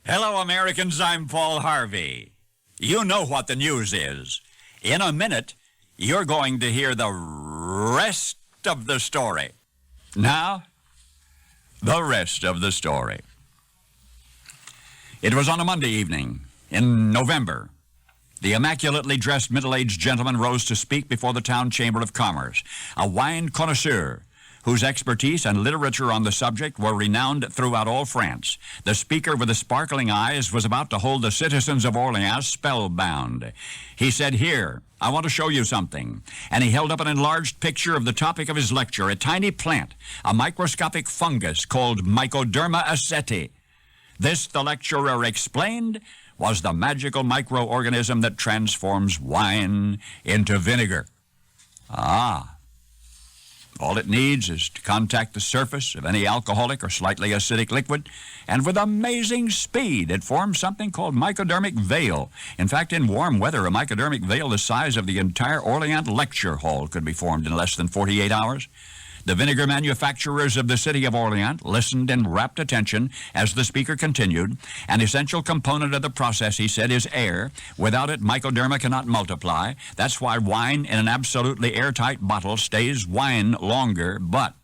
Hello, Americans. I'm Paul Harvey. You know what the news is. In a minute, you're going to hear the rest of the story. Now, the rest of the story. It was on a Monday evening in November. The immaculately dressed middle-aged gentleman rose to speak before the Town Chamber of Commerce, a wine connoisseur whose expertise and literature on the subject were renowned throughout all France. The speaker with the sparkling eyes was about to hold the citizens of Orleans spellbound. He said, "Here, I want to show you something." And he held up an enlarged picture of the topic of his lecture, a tiny plant, a microscopic fungus called Mycoderma aceti. This, the lecturer explained, was the magical microorganism that transforms wine into vinegar. All it needs is to contact the surface of any alcoholic or slightly acidic liquid, and with amazing speed it forms something called mycodermic veil. In fact, in warm weather, a mycodermic veil the size of the entire Orleans lecture hall could be formed in less than 48 hours. The vinegar manufacturers of the city of Orleans listened in rapt attention as the speaker continued. An essential component of the process, he said, is air. Without it, mycoderma cannot multiply. That's why wine in an absolutely airtight bottle stays wine longer. But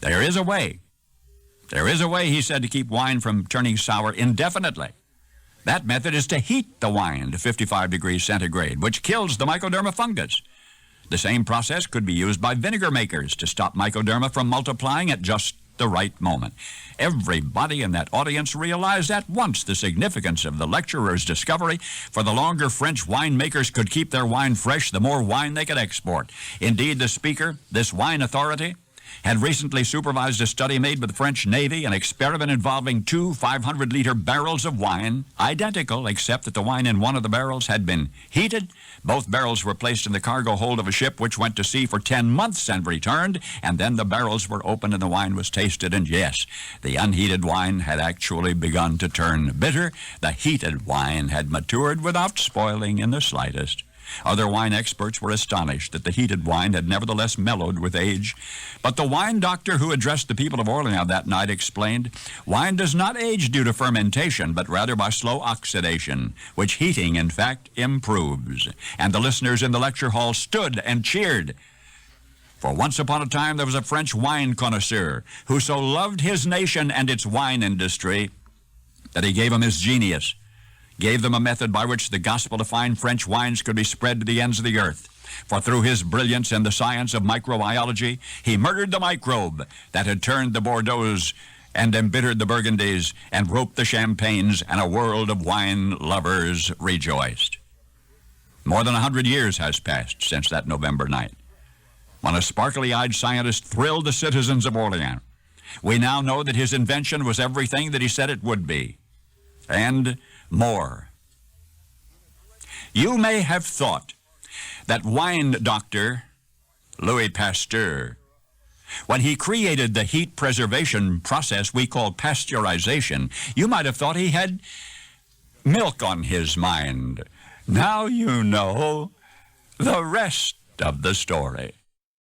there is a way. There is a way, he said, to keep wine from turning sour indefinitely. That method is to heat the wine to 55 degrees centigrade, which kills the mycoderma fungus. The same process could be used by vinegar makers to stop mycoderma from multiplying at just the right moment. Everybody in that audience realized at once the significance of the lecturer's discovery, for the longer French winemakers could keep their wine fresh, the more wine they could export. Indeed, the speaker, this wine authority, had recently supervised a study made by the French Navy, an experiment involving two 500-liter barrels of wine, identical except that the wine in one of the barrels had been heated. Both barrels were placed in the cargo hold of a ship which went to sea for 10 months and returned, and then the barrels were opened and the wine was tasted, and yes, the unheated wine had actually begun to turn bitter. The heated wine had matured without spoiling in the slightest. Other wine experts were astonished that the heated wine had nevertheless mellowed with age. But the wine doctor who addressed the people of Orleans that night explained, wine does not age due to fermentation, but rather by slow oxidation, which heating, in fact, improves. And the listeners in the lecture hall stood and cheered. For once upon a time there was a French wine connoisseur who so loved his nation and its wine industry that he gave them his genius. Gave them a method by which the gospel of fine French wines could be spread to the ends of the earth. For through his brilliance in the science of microbiology, he murdered the microbe that had turned the Bordeauxs and embittered the Burgundies and roped the Champagnes, and a world of wine lovers rejoiced. More than 100 years has passed since that November night, when a sparkly-eyed scientist thrilled the citizens of Orleans. We now know that his invention was everything that he said it would be, and more. You may have thought that wine doctor Louis Pasteur, when he created the heat preservation process we call pasteurization, you might have thought he had milk on his mind. Now you know the rest of the story.